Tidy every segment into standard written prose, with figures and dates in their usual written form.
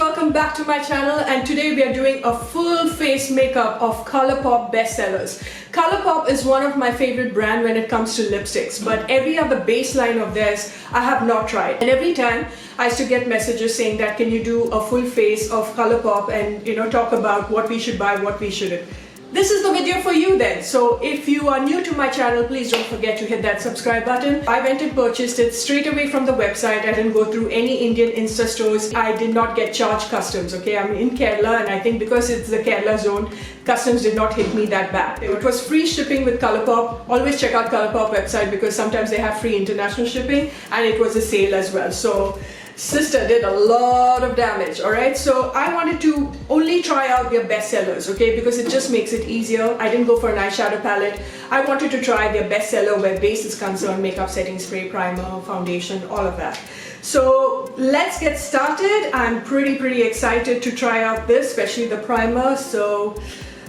welcome back to my channel, and today we are doing a full face makeup of Colourpop bestsellers. Colourpop is one of my favorite brands when it comes to lipsticks, but every other baseline of theirs I have not tried. And every time I used to get messages saying that can you do a full face of Colourpop and talk about what we should buy, what we shouldn't. This is the video for you then. So if you are new to my channel, please don't forget to hit that subscribe button. I went and purchased it straight away from the website. I didn't go through any Indian Insta stores. I did not get charged customs, okay? I'm in Kerala, and I think because it's the Kerala zone, customs did not hit me that bad. It was free shipping with Colourpop. Always check out Colourpop website because sometimes they have free international shipping, and it was a sale as well. So sister did a lot of damage, alright? So I wanted to only try out their bestsellers, okay? Because it just makes it easier. I didn't go for an eyeshadow palette. I wanted to try their bestseller where base is concerned, makeup, setting spray, primer, foundation, all of that. So let's get started. I'm pretty excited to try out this, especially the primer. So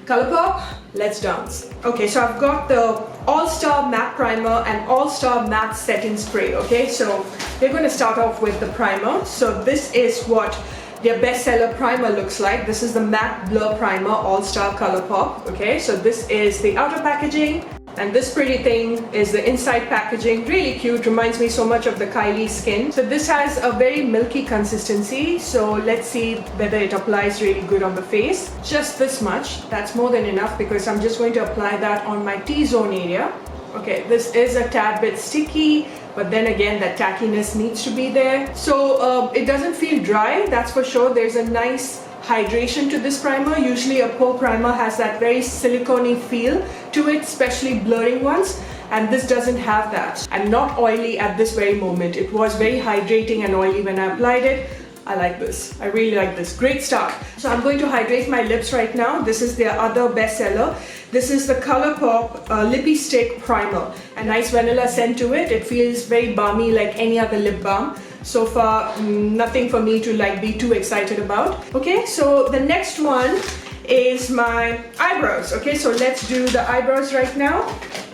Colourpop, let's dance. Okay, so I've got the All-Star Matte Primer and All-Star Matte Setting Spray, okay? So we're going to start off with the primer. So this is what their bestseller primer looks like. This is the Matte Blur Primer All-Star Colourpop, okay? So this is the outer packaging, and this pretty thing is the inside packaging. Really cute, reminds me so much of the Kylie skin. So this has a very milky consistency, so let's see whether it applies really good on the face. Just this much, that's more than enough because I'm just going to apply that on my T-zone area. Okay, this is a tad bit sticky, but then again that tackiness needs to be there. So it doesn't feel dry, that's for sure. There's a nice hydration to this primer. Usually a pore primer has that very silicone-y feel to it, especially blurring ones, and this doesn't have that. And not oily at this very moment. It was very hydrating and oily when I applied it. I like this. I really like this. Great start. So I'm going to hydrate my lips right now. This is their other bestseller. This is the Colourpop LIPPIE Stick Primer. A nice vanilla scent to it. It feels very balmy like any other lip balm. So far, nothing for me to be too excited about. Okay, so the next one is my eyebrows. Okay, so let's do the eyebrows right now.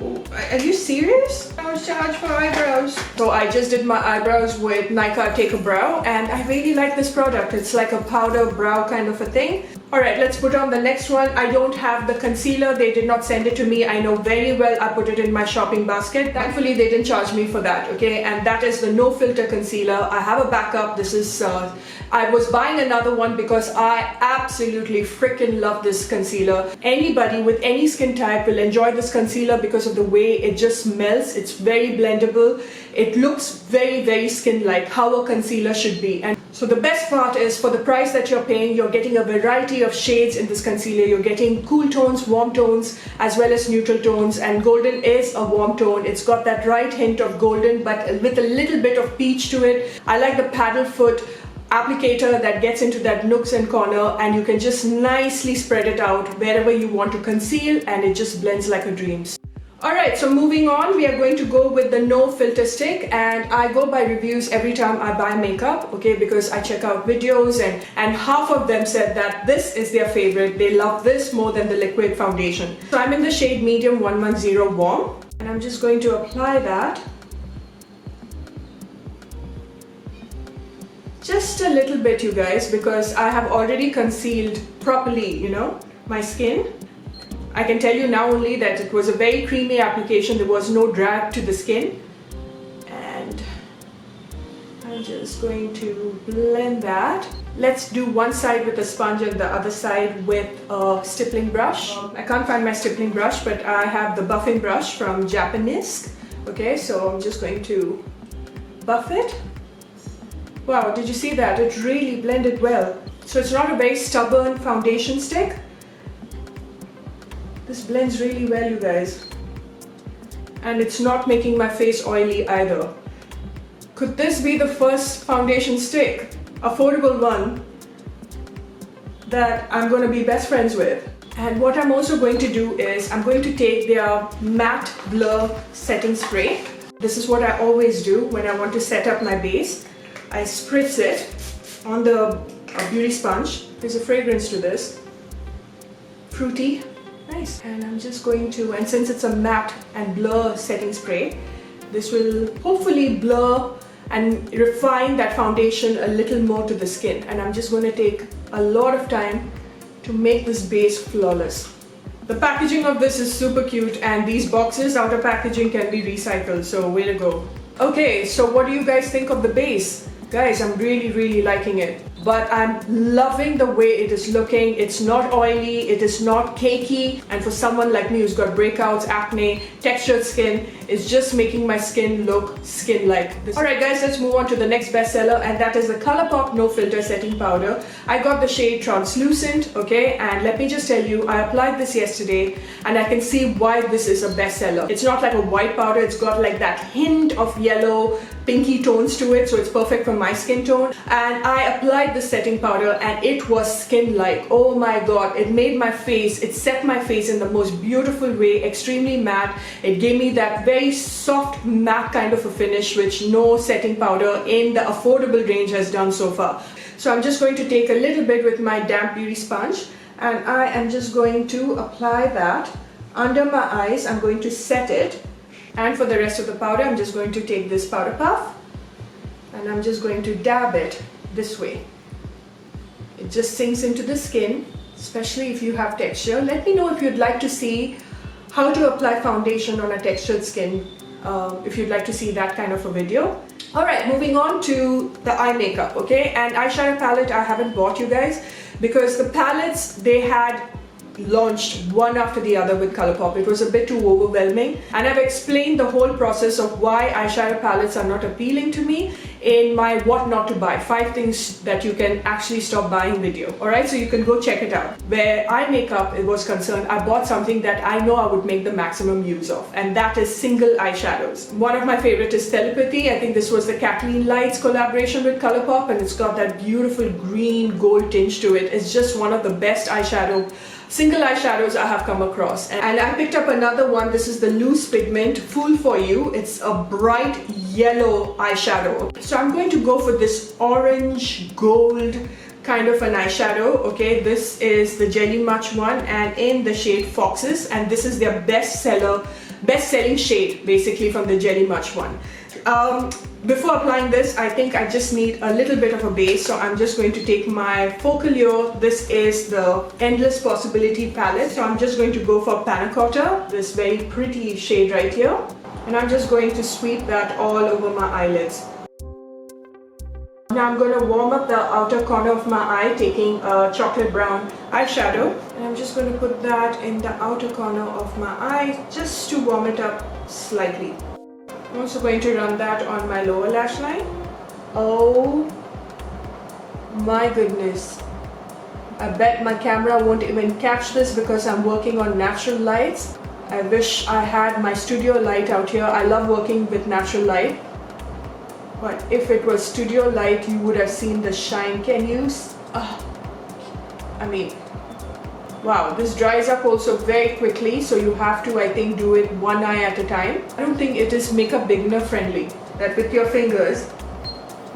Oh, are you serious? I was charged for eyebrows. So I just did my eyebrows with NYKAA Take a Brow, and I really like this product. It's like a powder brow kind of a thing. Alright, let's put on the next one. I don't have the concealer. They did not send it to me. I know very well I put it in my shopping basket. Thankfully, they didn't charge me for that, okay? And that is the No Filter Concealer. I have a backup. This is, I was buying another one because I absolutely freaking love this concealer. Anybody with any skin type will enjoy this concealer because of the way it just melts. It's very blendable. It looks very skin-like, how a concealer should be. And so the best part is for the price that you're paying, you're getting a variety of shades in this concealer. You're getting cool tones, warm tones, as well as neutral tones, and golden is a warm tone. It's got that right hint of golden, but with a little bit of peach to it. I like the paddle foot applicator that gets into that nooks and corner, and you can just nicely spread it out wherever you want to conceal, and it just blends like a dream. Alright, so moving on, we are going to go with the No Filter Stick, and I go by reviews every time I buy makeup, okay, because I check out videos and half of them said that this is their favorite. They love this more than the liquid foundation. So I'm in the shade Medium 110 Warm, and I'm just going to apply that. Just a little bit, you guys, because I have already concealed properly, my skin. I can tell you now only that it was a very creamy application. There was no drag to the skin. And I'm just going to blend that. Let's do one side with a sponge and the other side with a stippling brush. I can't find my stippling brush, but I have the buffing brush from Japanese. Okay, so I'm just going to buff it. Wow, did you see that? It really blended well. So it's not a very stubborn foundation stick. This blends really well, you guys. And it's not making my face oily either. Could this be the first foundation stick, affordable one, that I'm going to be best friends with? And what I'm also going to do is I'm going to take their Matte Blur Setting Spray. This is what I always do when I want to set up my base. I spritz it on the beauty sponge. There's a fragrance to this. Fruity. Nice. And I'm just going to, and since it's a matte and blur setting spray, this will hopefully blur and refine that foundation a little more to the skin. And I'm just going to take a lot of time to make this base flawless. The packaging of this is super cute, and these boxes, outer packaging, can be recycled, so way to go. Okay, so what do you guys think of the base? Guys, I'm really liking it. But I'm loving the way it is looking. It's not oily, it is not cakey, and for someone like me who's got breakouts, acne, textured skin, it's just making my skin look skin-like. Alright guys, let's move on to the next bestseller, and that is the Colourpop No Filter Setting Powder. I got the shade Translucent, okay, and let me just tell you, I applied this yesterday and I can see why this is a bestseller. It's not like a white powder, it's got like that hint of yellow, pinky tones to it, so it's perfect for my skin tone. And I applied the setting powder and it was skin-like. Oh my god, it made my face, it set my face in the most beautiful way, extremely matte. It gave me that very soft matte kind of a finish which no setting powder in the affordable range has done so far. So I'm just going to take a little bit with my damp beauty sponge and I am just going to apply that under my eyes. I'm going to set it, and for the rest of the powder I'm just going to take this powder puff and I'm just going to dab it this way. It just sinks into the skin, especially if you have texture. Let me know if you'd like to see how to apply foundation on a textured skin, if you'd like to see that kind of a video. Alright, moving on to the eye makeup, okay? And eyeshadow palette I haven't bought, you guys, because the palettes they had launched one after the other with Colourpop. It was a bit too overwhelming, and I've explained the whole process of why eyeshadow palettes are not appealing to me in my what not to buy, 5 things that you can actually stop buying video. Alright, so you can go check it out. Where eye makeup it was concerned, I bought something that I know I would make the maximum use of, and that is single eyeshadows. One of my favorite is Telepathy. I think this was the Kathleen Lights collaboration with Colourpop, and it's got that beautiful green gold tinge to it. It's just one of the best single eyeshadows I have come across. And I picked up another one. This is the Loose Pigment Fool For You. It's a bright yellow eyeshadow. So I'm going to go for this orange gold kind of an eyeshadow, okay? This is the Jelly Much one and in the shade Foxes, and this is their best-selling shade basically from the Jelly Much one. Before applying this, I think I just need a little bit of a base, so I'm just going to take my Focalure. This is the Endless Possibility palette, so I'm just going to go for Panna Cotta, this very pretty shade right here, and I'm just going to sweep that all over my eyelids. Now I'm going to warm up the outer corner of my eye, taking a chocolate brown eyeshadow, and I'm just going to put that in the outer corner of my eye just to warm it up slightly. I'm also going to run that on my lower lash line. Oh my goodness. I bet my camera won't even catch this because I'm working on natural lights. I wish I had my studio light out here. I love working with natural light. But if it was studio light, you would have seen the shine. Can you? I mean, wow, this dries up also very quickly, so you have to, I think, do it one eye at a time. I don't think it is makeup beginner friendly, that with your fingers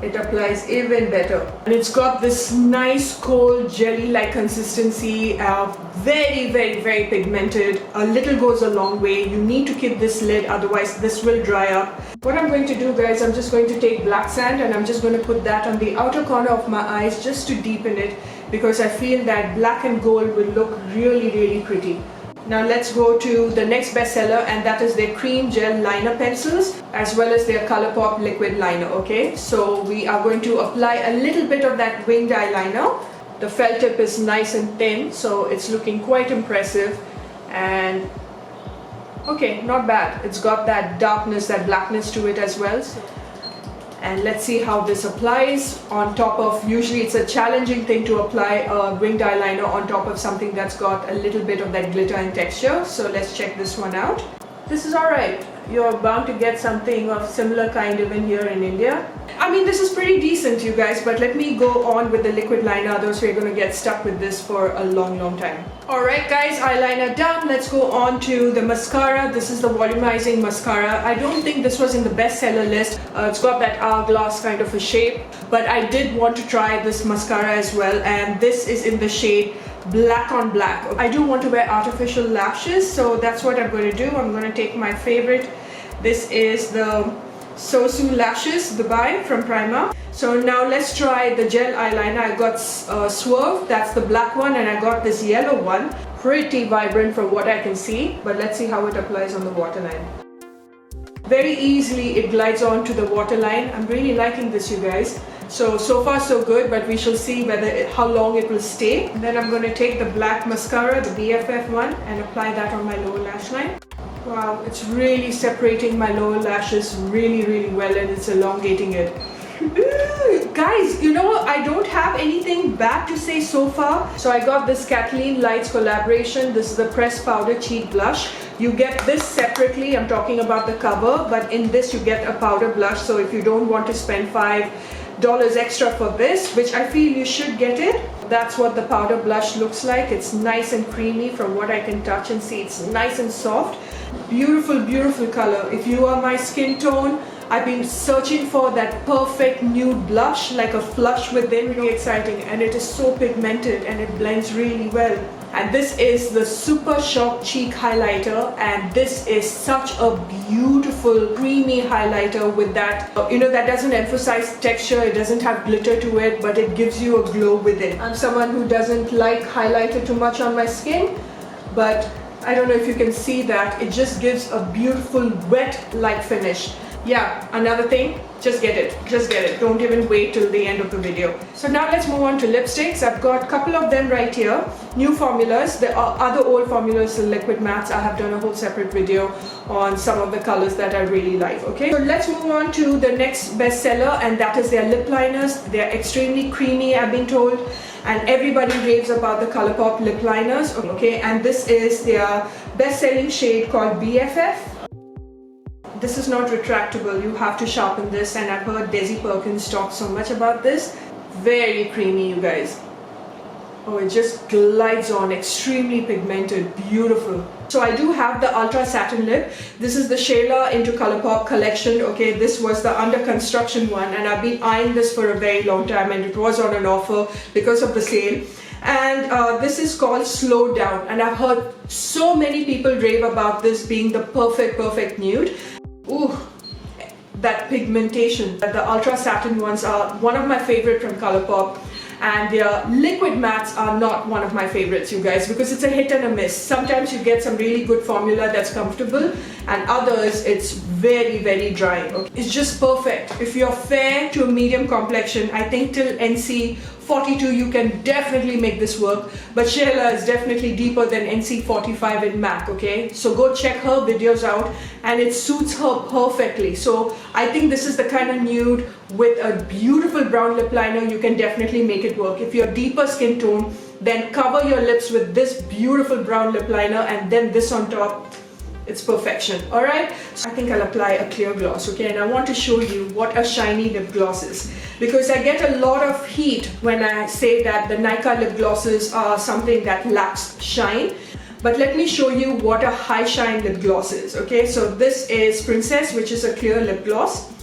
it applies even better. And it's got this nice cold jelly-like consistency, very pigmented. A little goes a long way. You need to keep this lid, otherwise this will dry up. What I'm going to do, guys, I'm just going to take black sand and I'm just going to put that on the outer corner of my eyes just to deepen it, because I feel that black and gold will look really pretty. Now let's go to the next bestseller, and that is their cream gel liner pencils as well as their Colourpop liquid liner, okay? So we are going to apply a little bit of that winged eyeliner. The felt tip is nice and thin, so it's looking quite impressive, and okay, not bad. It's got that darkness, that blackness to it as well. And let's see how this applies on top of, usually it's a challenging thing to apply a winged eyeliner on top of something that's got a little bit of that glitter and texture. So let's check this one out. This is alright. You're bound to get something of similar kind even here in India. I mean, this is pretty decent, you guys, but let me go on with the liquid liner, otherwise we're going to get stuck with this for a long time. Alright guys, eyeliner done. Let's go on to the mascara. This is the volumizing mascara. I don't think this was in the bestseller list. It's got that hourglass kind of a shape, but I did want to try this mascara as well, and this is in the shade Black on Black. I do want to wear artificial lashes, so that's what I'm going to do. I'm going to take my favorite. This is the Sosu Lashes Dubai from Primark. So now let's try the gel eyeliner. I got Swerve, that's the black one, and I got this yellow one. Pretty vibrant from what I can see, but let's see how it applies on the waterline. Very easily it glides on to the waterline. I'm really liking this, you guys. So far so good, but we shall see how long it will stay. And then I'm going to take the black mascara, the BFF one, and apply that on my lower lash line. Wow, it's really separating my lower lashes really well, and it's elongating it. Guys, you know, I don't have anything bad to say so far. So I got this Kathleen Lights collaboration. This is the pressed powder cheek blush. You get this separately. I'm talking about the cover, but in this you get a powder blush. So if you don't want to spend $5 extra for this, which I feel you should get it, that's what the powder blush looks like. It's nice and creamy from what I can touch and see. It's nice and soft. Beautiful color. If you are my skin tone, I've been searching for that perfect nude blush, like a flush within. Really exciting, and it is so pigmented and it blends really well. And this is the SUPERSHOCK cheek highlighter, and this is such a beautiful creamy highlighter with that, you know, that doesn't emphasize texture, it doesn't have glitter to it, but it gives you a glow within. I'm someone who doesn't like highlighter too much on my skin, but I don't know if you can see that, it just gives a beautiful wet-like finish. Yeah, another thing, just get it, don't even wait till the end of the video. So now let's move on to lipsticks. I've got a couple of them right here, new formulas. There are other old formulas, the liquid mattes. I have done a whole separate video on some of the colors that I really like. Okay, so let's move on to the next bestseller, and that is their lip liners. They're extremely creamy, I've been told, and everybody raves about the Colourpop lip liners. Okay, and this is their best-selling shade called BFF. This is not retractable, you have to sharpen this, and I've heard Desi Perkins talk so much about this. Very creamy, you guys. Oh, it just glides on, extremely pigmented, beautiful. So I do have the Ultra Satin Lip. This is the SHAYLA into Colourpop collection. Okay, this was the under construction one, and I've been eyeing this for a very long time, and it was on an offer because of the sale. And this is called Slow Down, and I've heard so many people rave about this being the perfect nude. Ooh, that pigmentation. The Ultra Satin ones are one of my favorite from Colourpop, and their liquid mattes are not one of my favorites, you guys, because it's a hit and a miss. Sometimes you get some really good formula that's comfortable, and others it's very dry. Okay? It's just perfect. If you're fair to a medium complexion, I think till NC 42 you can definitely make this work, but SHAYLA is definitely deeper than NC 45 in MAC. Okay, so go check her videos out, and it suits her perfectly. So I think this is the kind of nude with a beautiful brown lip liner, you can definitely make it work. If you're deeper skin tone, then cover your lips with this beautiful brown lip liner, and then this on top. It's perfection. Alright, so I think I'll apply a clear gloss. Okay, and I want to show you what a shiny lip gloss is, because I get a lot of heat when I say that the NYKAA lip glosses are something that lacks shine. But let me show you what a high shine lip gloss is. Okay, so this is Princess, which is a clear lip gloss.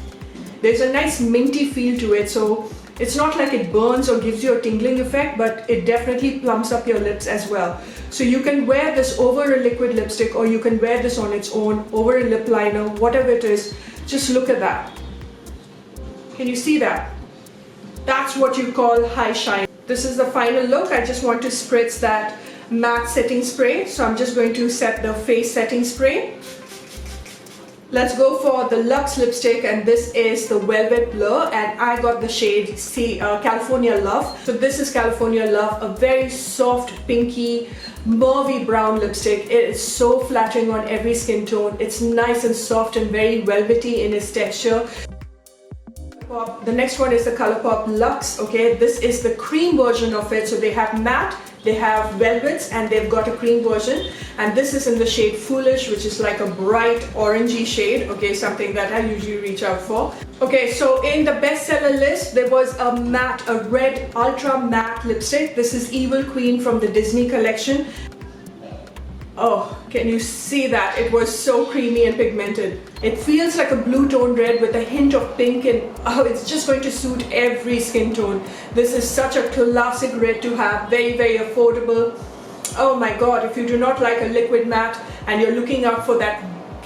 There's a nice minty feel to it, so it's not like it burns or gives you a tingling effect, but it definitely plumps up your lips as well. So you can wear this over a liquid lipstick, or you can wear this on its own, over a lip liner, whatever it is. Just look at that. Can you see that? That's what you call high shine. This is the final look. I just want to spritz that matte setting spray. So I'm just going to set the face setting spray. Let's go for the Luxe lipstick, and this is the Velvet Blur, and I got the shade California Love. So this is California Love, a very soft, pinky, mauvey brown lipstick. It is so flattering on every skin tone. It's nice and soft and very velvety in its texture. The next one is the Colourpop Luxe. Okay, this is the cream version of it. So they have matte, they have velvets, and they've got a cream version, and this is in the shade Foolish, which is like a bright orangey shade. Okay, something that I usually reach out for. Okay, so in the bestseller list there was a matte, a red ultra matte lipstick. This is Evil Queen from the Disney collection. Oh, can you see that? It was so creamy and pigmented. It feels like a blue tone red with a hint of pink, and oh, it's just going to suit every skin tone. This is such a classic red to have, very affordable. Oh my god, if you do not like a liquid matte and you're looking out for that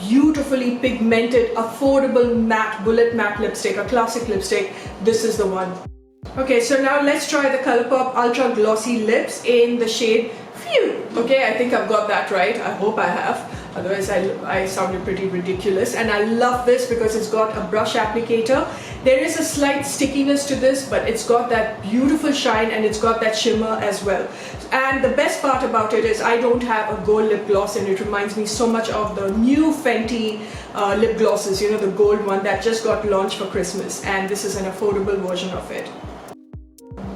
beautifully pigmented, affordable matte, bullet matte lipstick, a classic lipstick, this is the one. Okay, so now let's try the Colourpop Ultra Glossy Lips in the shade PHEW. Okay, I think I've got that right. I hope I have. Otherwise, I sounded pretty ridiculous. And I love this because it's got a brush applicator. There is a slight stickiness to this, but it's got that beautiful shine and it's got that shimmer as well. And the best part about it is I don't have a gold lip gloss, and it reminds me so much of the new Fenty lip glosses, you know, the gold one that just got launched for Christmas. And this is an affordable version of it.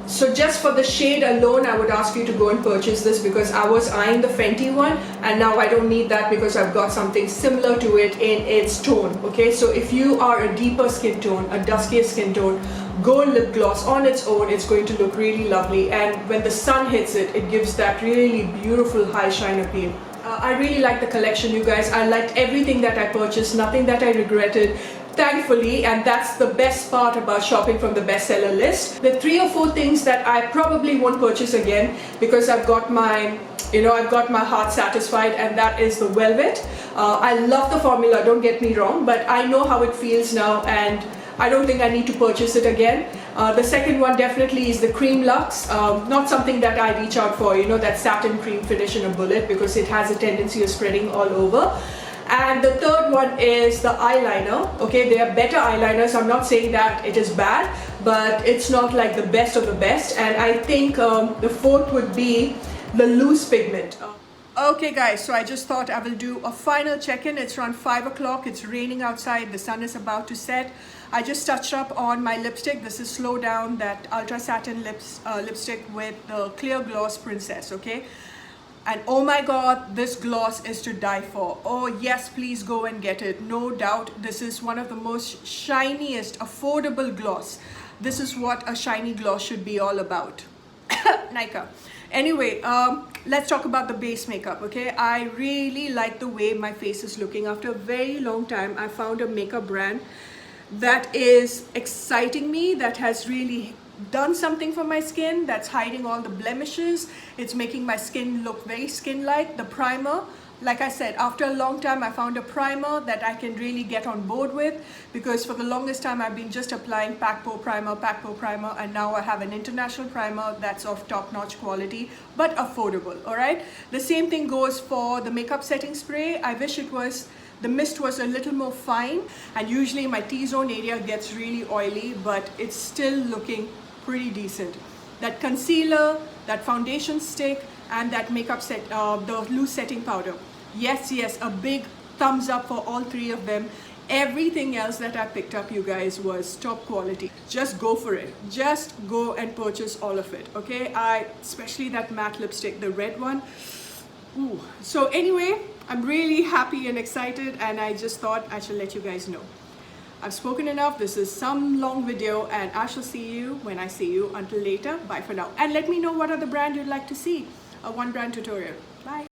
So just for the shade alone, I would ask you to go and purchase this, because I was eyeing the Fenty one and now I don't need that because I've got something similar to it in its tone. Okay, so if you are a deeper skin tone, a duskier skin tone, gold lip gloss on its own, it's going to look really lovely, and when the sun hits it, it gives that really beautiful high shine appeal. I really like the collection, you guys. I liked everything that I purchased, nothing that I regretted, thankfully, and that's the best part about shopping from the bestseller list. The 3 or 4 things that I probably won't purchase again because I've got my heart satisfied, and that is the velvet. I love the formula, don't get me wrong, but I know how it feels now and I don't think I need to purchase it again. The second one definitely is the Cream Luxe, not something that I reach out for, you know, that satin cream finish in a bullet, because it has a tendency of spreading all over. And the third one is the eyeliner. Okay, they are better eyeliners. I'm not saying that it is bad, but it's not like the best of the best. And I think the fourth would be the loose pigment. Okay guys, so I just thought I will do a final check-in. It's around 5 o'clock, it's raining outside, the sun is about to set. I just touched up on my lipstick. This is Slow Down, that Ultra Satin lipstick with the Clear Gloss Princess, okay? And oh my god, this gloss is to die for. Oh yes, please go and get it. No doubt, this is one of the most shiniest, affordable gloss. This is what a shiny gloss should be all about. NYKAA. Anyway, let's talk about the base makeup, okay? I really like the way my face is looking. After a very long time, I found a makeup brand that is exciting me, that has really done something for my skin, that's hiding all the blemishes. It's making my skin look very skin-like. The primer, like I said, after a long time I found a primer that I can really get on board with, because for the longest time I've been just applying pack pour primer, and now I have an international primer that's of top-notch quality but affordable. All right, the same thing goes for the makeup setting spray. I wish the mist was a little more fine, and usually my T-zone area gets really oily, but it's still looking pretty decent. That concealer, that foundation stick, and that makeup set, the loose setting powder. Yes, a big thumbs up for all 3 of them. Everything else that I picked up, you guys, was top quality. Just go for it. Just go and purchase all of it, okay? Especially that matte lipstick, the red one. Ooh. So anyway, I'm really happy and excited, and I just thought I should let you guys know. I've spoken enough. This is some long video, and I shall see you when I see you. Until later, bye for now. And let me know what other brand you'd like to see. A one brand tutorial. Bye.